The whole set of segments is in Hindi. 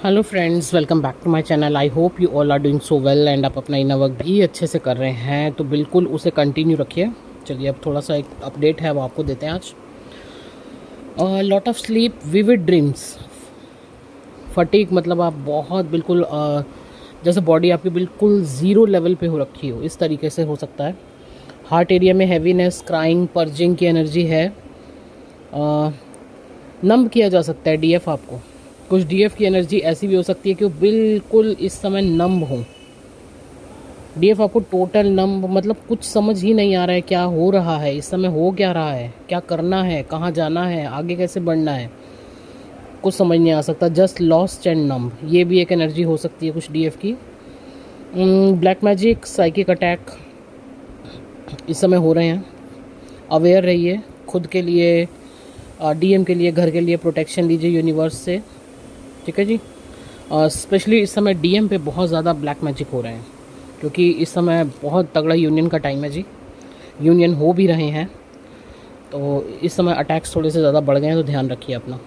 Hello friends, welcome back to my channel. I hope you all are doing so well and आप अपना इनर वर्क भी अच्छे से कर रहे हैं, तो बिल्कुल उसे कंटिन्यू रखिए। चलिए अब थोड़ा सा एक अपडेट है वो आपको देते हैं आज। Lot of sleep, vivid dreams, fatigue, मतलब आप बहुत बिल्कुल जैसे बॉडी आपकी बिल्कुल ज़ीरो लेवल पे हो रखी हो, इस तरीके से हो सकता है। हार्ट एरिया में हैवीनेस, क्राइंग, पर्जिंग की एनर्जी है। नम किया जा सकता है डीएफ आपको। कुछ डीएफ की एनर्जी ऐसी भी हो सकती है कि वो बिल्कुल इस समय नम हो। डीएफ आपको टोटल नम, मतलब कुछ समझ ही नहीं आ रहा है क्या हो रहा है इस समय, हो क्या रहा है, क्या करना है, कहाँ जाना है, आगे कैसे बढ़ना है, कुछ समझ नहीं आ सकता। जस्ट लॉस्ट एंड नम, ये भी एक एनर्जी हो सकती है कुछ डीएफ की। ब्लैक मैजिक, साइकिक अटैक इस समय हो रहे हैं। अवेयर रहिए खुद के लिए, डीएम के लिए, घर के लिए प्रोटेक्शन लीजिए यूनिवर्स से, ठीक है जी। स्पेशली इस समय डीएम पे बहुत ज़्यादा ब्लैक मैजिक हो रहे हैं, क्योंकि इस समय बहुत तगड़ा यूनियन का टाइम है जी। यूनियन हो भी रहे हैं, तो इस समय अटैक्स थोड़े से ज़्यादा बढ़ गए हैं, तो ध्यान रखिए अपना।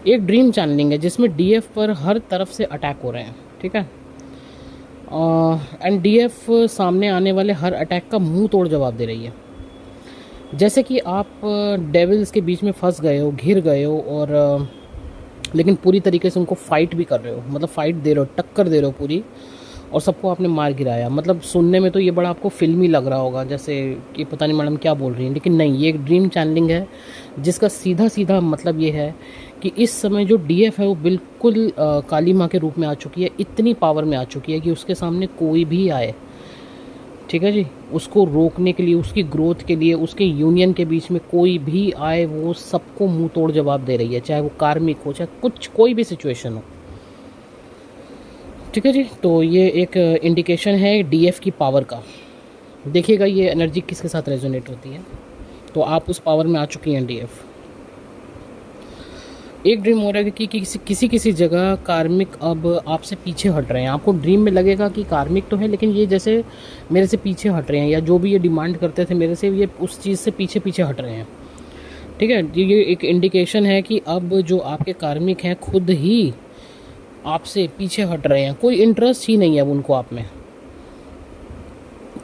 एक ड्रीम चैनलिंग है जिसमें डीएफ पर हर तरफ से अटैक हो रहे हैं, ठीक है। एंड डीएफ सामने आने वाले हर अटैक का मुंह तोड़ जवाब दे रही है। जैसे कि आप डेविल्स के बीच में फंस गए हो, घिर गए हो, और लेकिन पूरी तरीके से उनको फाइट भी कर रहे हो, मतलब फाइट दे रहे हो, टक्कर दे रहे हो पूरी, और सबको आपने मार गिराया। मतलब सुनने में तो ये बड़ा आपको फिल्मी लग रहा होगा, जैसे कि पता नहीं मैडम क्या बोल रही हैं, लेकिन नहीं, ये एक ड्रीम चैनलिंग है जिसका सीधा सीधा मतलब ये है कि इस समय जो डीएफ है वो बिल्कुल काली माँ के रूप में आ चुकी है, इतनी पावर में आ चुकी है कि उसके सामने कोई भी आए, ठीक है जी, उसको रोकने के लिए, उसकी ग्रोथ के लिए, उसके यूनियन के बीच में कोई भी आए, वो सबको मुंह तोड़ जवाब दे रही है, चाहे वो कार्मिक हो, चाहे कुछ कोई भी सिचुएशन हो, ठीक है जी। तो ये एक इंडिकेशन है डीएफ की पावर का। देखिएगा ये एनर्जी किसके साथ रेजोनेट होती है, तो आप उस पावर में आ चुकी हैं डीएफ। एक ड्रीम हो रहा है कि किसी किसी जगह कार्मिक अब आपसे पीछे हट रहे हैं। आपको ड्रीम में लगेगा कि कार्मिक तो है, लेकिन ये जैसे मेरे से पीछे हट रहे हैं, या जो भी ये डिमांड करते थे मेरे से, ये उस चीज़ से पीछे पीछे हट रहे हैं, ठीक है। ये एक इंडिकेशन है कि अब जो आपके कार्मिक हैं खुद ही आपसे पीछे हट रहे हैं। कोई इंटरेस्ट ही नहीं है अब उनको आप में,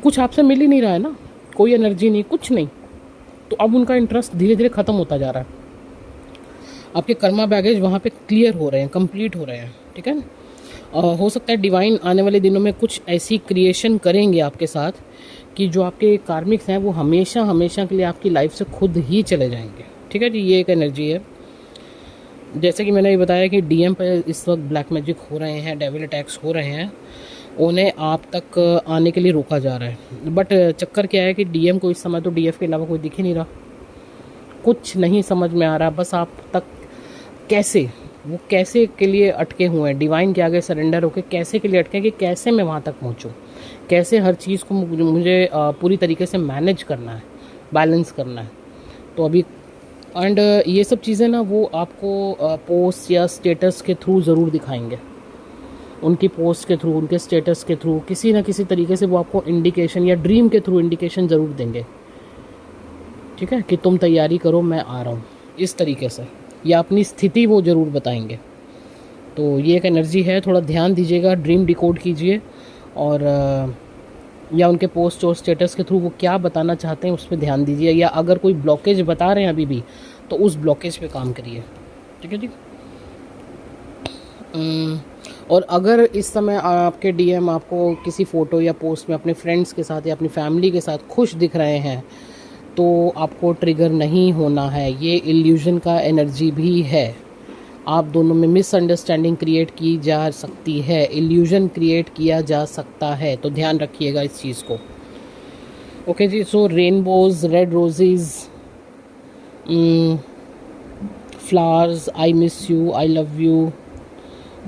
कुछ आपसे मिल ही नहीं रहा है ना, कोई एनर्जी नहीं, कुछ नहीं, तो अब उनका इंटरेस्ट धीरे धीरे ख़त्म होता जा रहा है। आपके कर्मा बैगेज वहाँ पे क्लियर हो रहे हैं, कंप्लीट हो रहे हैं, ठीक है। हो सकता है डिवाइन आने वाले दिनों में कुछ ऐसी क्रिएशन करेंगे आपके साथ कि जो आपके कार्मिक्स हैं वो हमेशा हमेशा के लिए आपकी लाइफ से खुद ही चले जाएंगे, ठीक है जी। ये एक एनर्जी है। जैसे कि मैंने ये बताया कि डीएम पर इस वक्त ब्लैक मैजिक हो रहे हैं, डेविल अटैक्स हो रहे हैं, उन्हें आप तक आने के लिए रोका जा रहा है। बट चक्कर क्या है कि डीएम को इस समय तो डीएफ के अलावा कोई दिख ही नहीं रहा, कुछ नहीं समझ में आ रहा, बस आप तक कैसे, वो कैसे के लिए अटके हुए हैं, डिवाइन के आगे सरेंडर होकर कैसे के लिए अटके हैं कि कैसे मैं वहाँ तक पहुँचूँ, कैसे हर चीज़ को मुझे पूरी तरीके से मैनेज करना है, बैलेंस करना है। तो अभी एंड ये सब चीज़ें ना वो आपको पोस्ट या स्टेटस के थ्रू ज़रूर दिखाएंगे, उनकी पोस्ट के थ्रू, उनके स्टेटस के थ्रू, किसी ना किसी तरीके से वो आपको इंडिकेशन, या ड्रीम के थ्रू इंडिकेशन ज़रूर देंगे, ठीक है, कि तुम तैयारी करो, मैं आ रहा हूँ, इस तरीके से, या अपनी स्थिति वो ज़रूर बताएंगे। तो ये एक एनर्जी है, थोड़ा ध्यान दीजिएगा, ड्रीम डिकोड कीजिए, और या उनके पोस्ट और स्टेटस के थ्रू वो क्या बताना चाहते हैं उस पर ध्यान दीजिए, या अगर कोई ब्लॉकेज बता रहे हैं अभी भी तो उस ब्लॉकेज पे काम करिए, ठीक है जी। और अगर इस समय आपके डीएम आपको किसी फ़ोटो या पोस्ट में अपने फ्रेंड्स के साथ या अपनी फैमिली के साथ खुश दिख रहे हैं, तो आपको ट्रिगर नहीं होना है, ये इल्यूजन का एनर्जी भी है। आप दोनों में मिसअंडरस्टैंडिंग क्रिएट की जा सकती है, इल्यूजन क्रिएट किया जा सकता है, तो ध्यान रखिएगा इस चीज़ को। ओके जी। So rainbows, red roses, flowers, I miss you, I love you,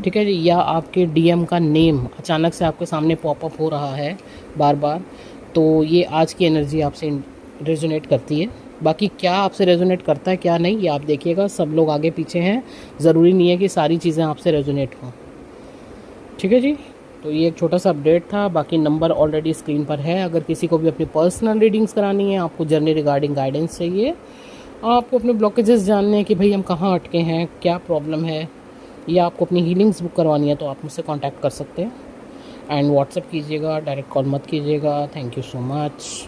ठीक है जी। या आपके डीएम का नेम अचानक से आपके सामने पॉपअप हो रहा है बार बार, तो ये आज की एनर्जी आपसे रेजोनेट करती है। बाकी क्या आपसे रेजोनेट करता है क्या नहीं, ये आप देखिएगा, सब लोग आगे पीछे हैं, ज़रूरी नहीं है कि सारी चीज़ें आपसे रेजोनेट हों, ठीक है जी। तो ये एक छोटा सा अपडेट था। बाकी नंबर ऑलरेडी स्क्रीन पर है, अगर किसी को भी अपनी पर्सनल रीडिंग्स करानी है, आपको जर्नी रिगार्डिंग गाइडेंस चाहिए, आपको अपने ब्लॉकेजेस जानने हैं कि भाई हम कहाँ अटके हैं, क्या प्रॉब्लम है, या आपको अपनी हीलिंग्स बुक करवानी है तो आप मुझसे कांटेक्ट कर सकते हैं। एंड व्हाट्सएप कीजिएगा, डायरेक्ट कॉल मत कीजिएगा। Thank you so much.